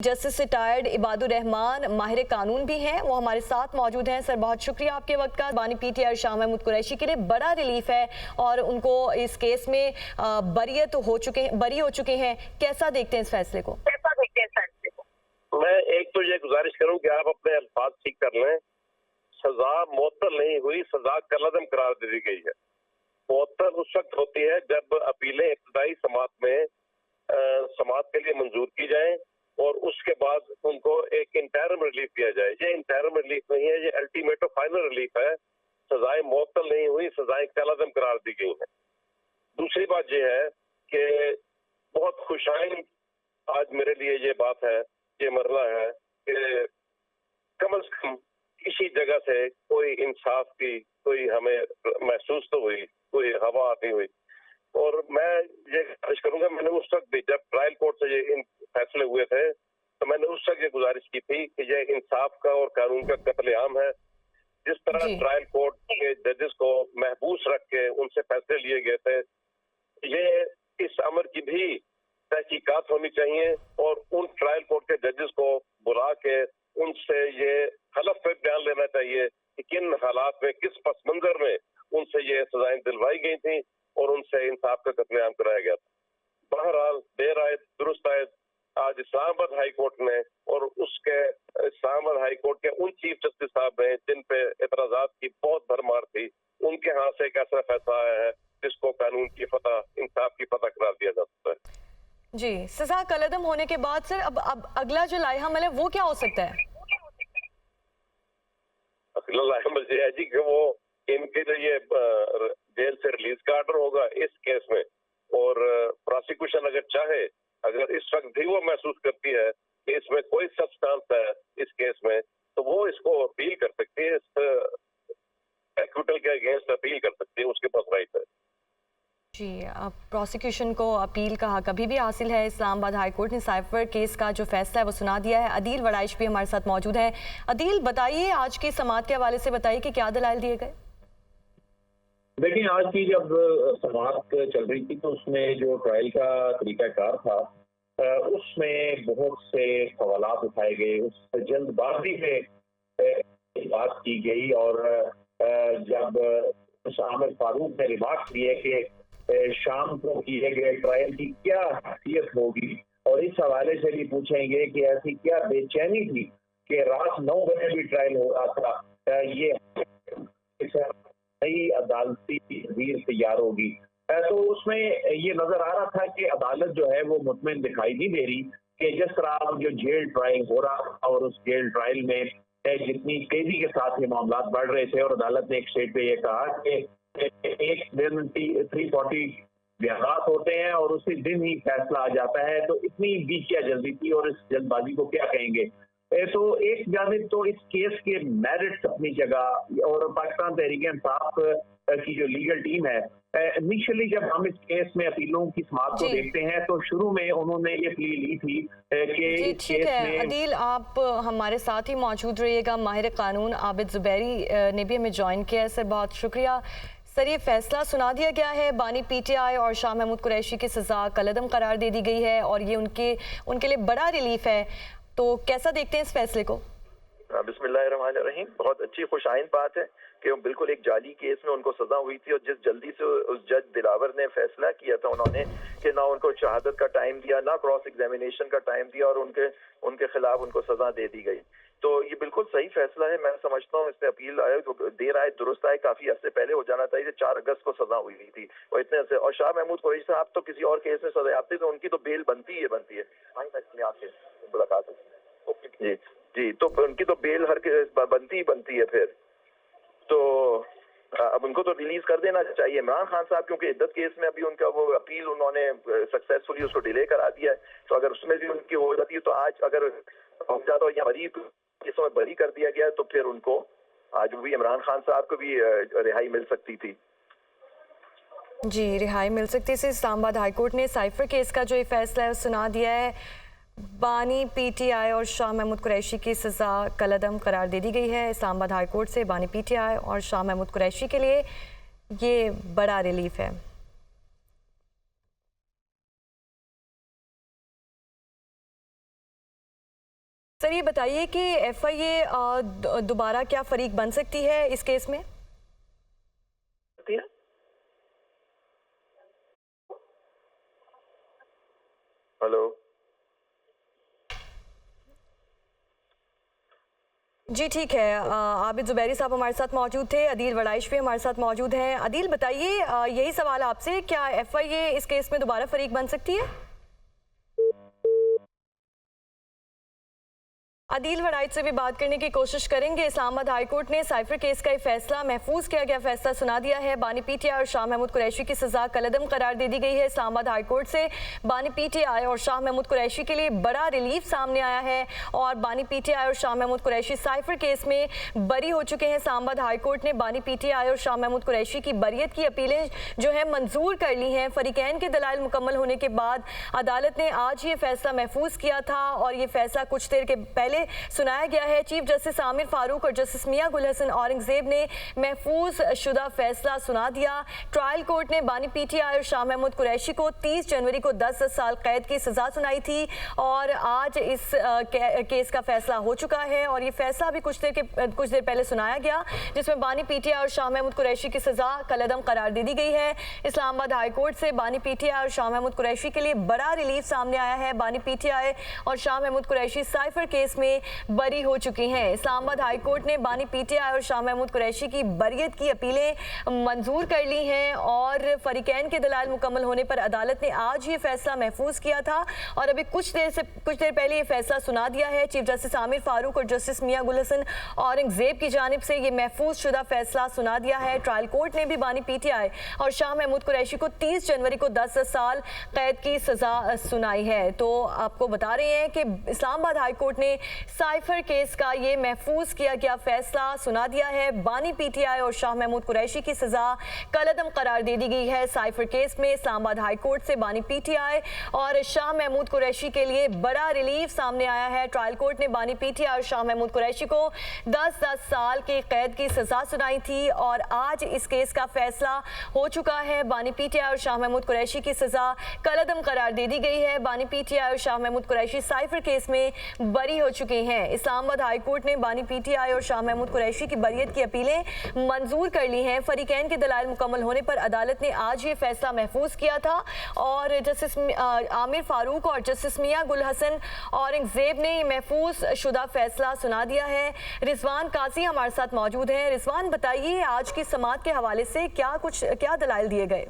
Justice retired Ibadur Rahman माहिर कानून भी हैं, वो हमारे साथ मौजूद हैं। सर, बहुत शुक्रिया आपके वक्त का। बानी पीटीआई शाह महमूद कुरैशी के लिए बड़ा रिलीफ है और उनको इस केस में बरी हो चुके हैं। कैसा देखते हैं इस फैसले को? मैं एक तो ये गुजारिश करूं कि आप अपने अल्फाज ठीक कर लें। सजा मुअत्तल नहीं हुई, सजा कलअदम करार दे दी गई है। मुअत्तल उस वक्त होती है जब अपीलें इब्तदाई समात में समात के लिए मंजूर की जाएं और उसके बाद उनको एक इंटरिम रिलीफ दिया जाए। ये इंटरिम रिलीफ नहीं है, ये अल्टीमेट और फाइनल रिलीफ है। सजाएं मुअत्तल नहीं हुई, सजाएं कलअदम करार दी गई हैं। दूसरी बात यह है कि बहुत खुशाइन आज मेरे लिए ये बात है, ये मरला है कि कम से कम किसी जगह से कोई इंसाफ की कोई हमें महसूस तो हुई, कोई हवा आती हुई। और मैं ये गुजारिश करूंगा, मैंने उस वक्त भी जब ट्रायल कोर्ट से ये इन फैसले हुए थे तो मैंने उस वक्त ये गुजारिश की थी कि ये इंसाफ का और कानून का कत्लेआम है। जिस तरह ट्रायल कोर्ट के जजेस को महबूस रख के उनसे फैसले लिए गए थे, ये इस अमर की भी तहकीकात होनी चाहिए और उन ट्रायल कोर्ट के जजेस को बुला के उनसे ये हलफ पे बयान लेना चाहिए कि किन हालात में, किस पस मंजर में उनसे ये सजाएं दिलवाई गई थी और उनसे इंसाफ का कत्लेआम कराया गया था। बहरहाल देर आए दुरुस्त आए, आज इस्लामाबाद हाई कोर्ट ने और उसके इस्लामाबाद हाई कोर्ट के उन चीफ जस्टिस साहब ने जिन पे एतराजात की बहुत भरमार थी, उनके हाथ से एक ऐसा फैसला आया है जिसको कानून की फतह, इंसाफ की फतह करार दिया जा सकता है। जी, सजा कलअदम होने के बाद सर अब अगला जो लाइहामल है वो क्या हो सकता है? अगला लाइहामल ये है जी कि वो इनके जो ये जेल से रिलीज का ऑर्डर होगा इस केस में, और प्रोसिक्यूशन अगर चाहे, अगर इस वक्त भी वो महसूस करती है कि इसमें कोई सब्सटेंस है इस केस में, तो वो इसको अपील कर सकती है, इस एक्विटल के अगेंस्ट अपील कर सकती है, उसके पास राइट है। जी, अब प्रोसिक्यूशन को अपील का हक अभी भी हासिल है। इस्लामाबाद हाई कोर्ट ने साइफर केस का जो फैसला है वो सुना दिया है। अदील वड़ाइश भी हमारे साथ मौजूद है। अदील, बताइए आज की समात के हवाले से बताइए कि क्या दलाइल दिए गए? देखिए, आज की जब समात चल रही थी तो उसमें जो ट्रायल का तरीकाकार था उसमें बहुत से सवालात उठाए गए, उस जल्दबाजी में बात की गई। और जब आमिर फारूक ने रिमार्क दिए कि शाम को किए गए ट्रायल की क्या हैसियत होगी, और इस हवाले से भी पूछेंगे कि ऐसी क्या बेचैनी थी कि रात 9 बजे भी ट्रायल हो रहा था, ये नई अदालती तस्वीर तैयार होगी। तो उसमें ये नजर आ रहा था कि अदालत जो है वो मुतमिन दिखाई नहीं दे रही कि जिस तरह जो जेल ट्रायल हो रहा था और उस जेल ट्रायल में जितनी तेजी के साथ ये मामला बढ़ रहे थे, और अदालत ने एक स्टेट पे ये कहा कि एक दिन 340 बयानात होते हैं और उसी दिन ही फैसला आ जाता है, तो इतनी भी क्या जल्दी थी और इस जल्दबाजी को क्या कहेंगे। तो एक जानिब तो इस केस के मेरिट्स अपनी जगह, और पाकिस्तान तहरीक इंसाफ की जो लीगल टीम है, इनिशियली जब हम इस केस में अपीलों की समाअत को देखते हैं तो शुरू में उन्होंने ये प्ली ली थी कि इस केस में अदील, आप हमारे साथ ही मौजूद रहिएगा। माहिर कानून आबिद जुबैरी ने भी हमें ज्वाइन किया है। सर, बहुत शुक्रिया। सर, ये फैसला सुना दिया गया है, बानी पीटीआई और शाह महमूद कुरैशी की सजा कलअदम करार दे दी गई है और ये उनके लिए बड़ा रिलीफ है, तो कैसा देखते हैं इस फैसले को? बिस्मिल्लाहिर्रहमानिर्रहीम। बहुत अच्छी खुशाइन बात है कि बिल्कुल एक जाली केस में उनको सजा हुई थी और जिस जल्दी से उस जज दिलावर ने फैसला किया था, उन्होंने कि ना उनको शहादत का टाइम दिया, ना क्रॉस एग्जामिनेशन का टाइम दिया, और उनके खिलाफ उनको सजा दे दी गई। तो ये बिल्कुल सही फैसला है। मैं समझता हूँ इसमें अपील आए तो देर आए दुरुस्त आए, काफी अर्से पहले हो जाना चाहिए। 4 अगस्त को सजा हुई थी और इतने से, और शाह महमूद कुरैशी साहब तो किसी और केस में सजा याफ्ते तो उनकी तो बेल बनती है। मुलाकात जी जी, तो उनकी तो बेल हर बनती है फिर तो अब उनको तो रिलीज कर देना चाहिए। इमरान खान साहब क्योंकि इद्दत केस में अभी उनका वो अपील उन्होंने सक्सेसफुली उसको डिले करा दिया है, तो अगर उसमें भी उनकी हो जाती है तो आज अगर जाता या बरी कर दिया गया तो फिर उनको आज भी इमरान खान साहब को भी रिहाई मिल सकती थी। जी, रिहाई मिल सकती थी। इस्लामाबाद हाई कोर्ट ने साइफर केस का जो ये फैसला है सुना दिया है। बानी पीटीआई और शाह महमूद कुरैशी की सजा कलअदम करार दे दी गई है इस्लामाबाद हाई कोर्ट से। बानी पीटीआई और शाह महमूद कुरैशी के लिए ये बड़ा रिलीफ है। सर ये बताइए कि FIA दोबारा क्या फरीक बन सकती है इस केस में? हेलो जी ठीक है। आबिद ज़ुबैरी साहब हमारे साथ मौजूद थे, अदील वड़ाइश भी हमारे साथ मौजूद हैं। अदील बताइए, यही सवाल आपसे, क्या FIA इस केस में दोबारा फरीक बन सकती है? अदील वड़ाइश से भी बात करने की कोशिश करेंगे। इस्लामाबाद हाई कोर्ट ने साइफर केस का फैसला, महफूज किया गया फैसला सुना दिया है। बानी PTI और शाह महमूद कुरैशी की सजा कलअदम करार दे दी गई है। इस्लामाबाद हाई कोर्ट से बानी PTI और शाह महमूद कुरैशी के लिए बड़ा रिलीफ सामने आया है और बानी PTI और शाह महमूद कुरैशी साइफर केस में बरी हो चुके हैं। इस्लामाबाद हाई कोर्ट ने बानी PTI और शाह महमूद कुरैशी की बरियत की अपीलें जो है मंजूर कर ली हैं। फरीकैन के दलाइल मुकम्मल होने के बाद अदालत ने आज ये फैसला महफूज किया था और ये फैसला कुछ देर के पहले सुनाया गया है। चीफ जस्टिस आमिर फारूक और जस्टिस मियां गुल हसन औरंगजेब ने महफूज शुदा फैसला सुना दिया। ट्रायल कोर्ट ने बानी PTI और शाह महमूद कुरैशी को 30 जनवरी को 10 साल कैद की सजा सुनाई थी और आज इस केस का फैसला हो चुका है और ये फैसला भी कुछ देर पहले सुनाया गया, जिसमें बानी PTI और शाह महमूद कुरैशी की सजा कलअदम करार दे दी गई है। इस्लामाबाद हाई कोर्ट से बानी PTI और शाह महमूद कुरैशी के लिए बड़ा रिलीफ सामने आया है। बानी PTI और शाह महमूद कुरैशी साइफर केस में बरी हो चुकी हैं। इस्लामाबाद हाई कोर्ट ने बानी PTI और शाह महमूद कुरैशी की बरियत की अपीलें मंजूर कर ली हैं और फरीकैन के दलाइल मुकम्मल होने पर अदालत ने आज ये फैसला महफूज किया था और अभी कुछ देर पहले ये फैसला सुना दिया है। चीफ जस्टिस आमिर फारूक और जस्टिस मियां गुल हसन औरंगजेब की जानिब से ये महफूज शुदा फैसला सुना दिया है। ट्रायल कोर्ट ने भी बानी PTI और शाह महमूद कुरैशी को 30 जनवरी को 10 साल कैद की सजा सुनाई है। तो आपको बता रहे हैं कि इस्लामाबाद हाई कोर्ट ने साइफर केस का ये महफूज किया गया फैसला सुना दिया है। बानी PTI और शाह महमूद कुरैशी की सजा कलअदम करार दे दी गई है। साइफर केस में इस्लामाबाद हाई कोर्ट से बानी PTI और शाह महमूद कुरैशी के लिए बड़ा रिलीफ सामने आया है। ट्रायल कोर्ट ने बानी PTI और शाह महमूद कुरैशी को 10 साल की कैद की सजा सुनाई थी और आज इस केस का फैसला हो चुका है। बानी PTI और शाह महमूद कुरैशी की सजा कलअदम करार दे दी गई है। बानी PTI और शाह महमूद कुरैशी साइफर केस में बरी हो चुके हैं। इस्लामाबाद हाई कोर्ट ने बानी PTI और शाह महमूद कुरैशी की बरियत की अपीलें मंजूर कर ली हैं। फरीकैन के दलाइल मुकम्मल होने पर अदालत ने आज ये फैसला महफूज किया था और जस्टिस आमिर फारूक और जस्टिस मियां गुल हसन औरंगजेब ने महफूज शुदा फैसला सुना दिया है। रिजवान काजी हमारे साथ मौजूद हैं। रिजवान बताइए, आज की समाअत के हवाले से क्या दलाइल दिए गए?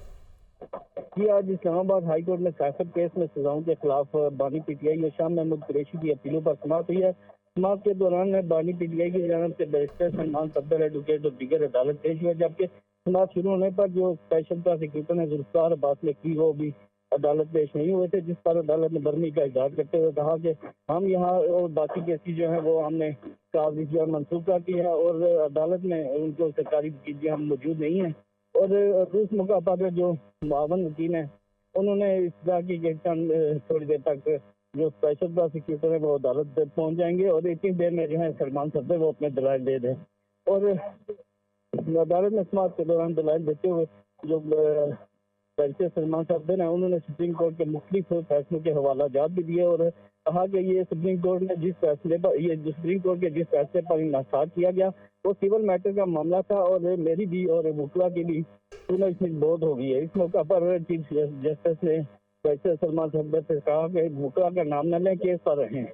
जी, आज इस्लामाबाद हाई कोर्ट में साइफर केस में सजाओं के खिलाफ बानी PTI और शाह महमूद कुरैशी की अपीलों पर समाअत हुई है। समाअत के दौरान बानी PTI की जानिब से बैरिस्टर सलमान सफदर, एडवोकेट और दीगर अदालत पेश हुए, जबकि समाअत शुरू होने पर जो स्पेशल प्रोसिक्यूटर ने जुल्फकार अब्बास लिखी वो भी अदालत पेश नहीं हुए थे, जिस पर अदालत ने बरनी का इजहार करते हुए कहा कि हम यहाँ और बाकी केसेस जो है वो हमने कागज जो मनसूख कर दी है और अदालत में उनको सरकारी वकील हम मौजूद नहीं है। और उस मौका पर जो मुआवन वकील हैं उन्होंने इस तरह की थोड़ी देर तक जो स्पेशल प्रोसिक्यूटर है वो अदालत तक पहुंच जाएंगे और इतनी देर में जो है सलमान सफदर वो अपने दलाइल दे दें। और अदालत में समाअत के दौरान दलाइल देते हुए जो बैरिस्टर सलमान सफदर हैं उन्होंने सुप्रीम कोर्ट के मुख्तलिफ फैसलों के हवाला जात भी दिए और कहा कि ये सुप्रीम कोर्ट ने जिस फैसले पर इन्हसार किया गया वो सिविल मैटर का मामला था और मेरी भी और वकला की भी इसमें बहुत हो गई है। इस मौका पर चीफ जस्टिस ने बैरिस्टर सलमान सफदर से कहा कि वकला का नाम न लें, केस पर रहें।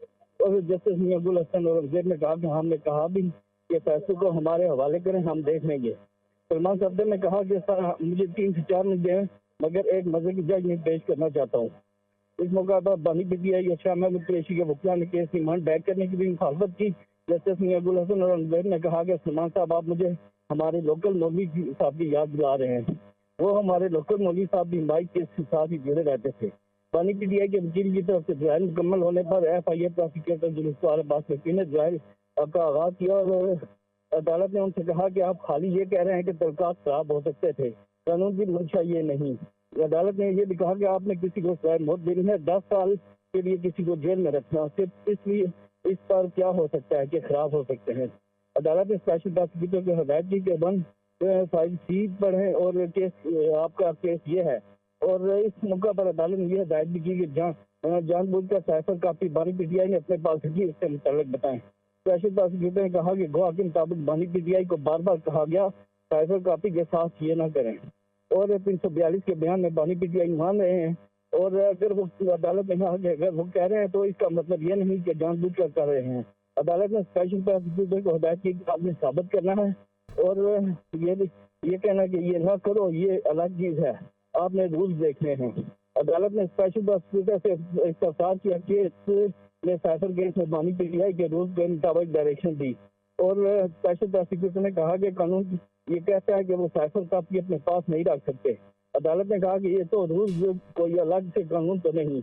और जस्टिस मियां गुल हसन औरंगजेब ने कहा कि हमने कहा भी कि फैसले को हमारे हवाले करें, हम देख लेंगे। सलमान सफदर ने कहा कि मुझे 3 से 4 मिनट दें, मगर एक मजे की जज पेश करना चाहता हूँ। इस मौका पर बानी PTI और शाह महमूद कुरैशी के वकील ने केस रिमांड बैक करने की भी मुखालफत की। जस्टिस मियां गुल हसन और औरंगजेब ने कहा कि सलमान साहब आप मुझे हमारे लोकल मौलवी साहब की याद दिला रहे हैं, वो हमारे लोकल मौलवी साहब भी बाइक के साथ ही जुड़े रहते थे। बानी PTI के वकील की तरफ से ट्रायल मुकम्मल होने पर FIA प्रोसिक्यूटर जुल्फकार अब्बास ने ट्रायल का आगाज किया और अदालत ने उनसे कहा कि आप खाली ये कह रहे हैं कि तलकात खराब हो सकते थे, कानून की मंशा ये नहीं। अदालत ने ये भी कहा कि आपने किसी को सजा मौत देनी है, 10 साल के लिए किसी को जेल में रखना, सिर्फ इसलिए इस पर क्या हो सकता है कि खराब हो सकते हैं। अदालत ने स्पेशल प्रोसिक्यूटर को हदायत की कि 1 फाइल C पढ़ें और केस आपका केस ये है और इस मौका पर अदालत ने यह हदायत भी की कि जानबूझकर साइफर कापी बानी पीटीआई ने अपने पास रखी, इससे मुतल्लिक बताएं। स्पेशल प्रोसिक्यूटर ने कहा कि गवाह के मुताबिक बानी पीटीआई को बार बार कहा गया साइफर कापी के साथ ये ना करें, और 342 के बयान में बानी पीटीआई मान रहे हैं। और अगर वो अदालत ने कहा कि अगर वो कह रहे हैं तो इसका मतलब ये नहीं कि जानबूझकर कर रहे हैं। अदालत ने स्पेशल प्रोसिक्यूटर को हदायत की कि आपने साबित करना है, और ये कहना कि ये ना करो ये अलग चीज है, आपने रूल्स देखने हैं। अदालत ने स्पेशल प्रोसिक्यूटर से इस्तफसार किया केस ने साइफर केस में बानी पीटीआई के रूल्स के मुताबिक डायरेक्शन दी, और स्पेशल प्रोसिक्यूटर ने कहा कि कानून ये कहता है कि वो साइफर कापी अपने पास नहीं रख सकते। अदालत ने कहा कि ये तो रूल्स कोई अलग से कानून तो नहीं,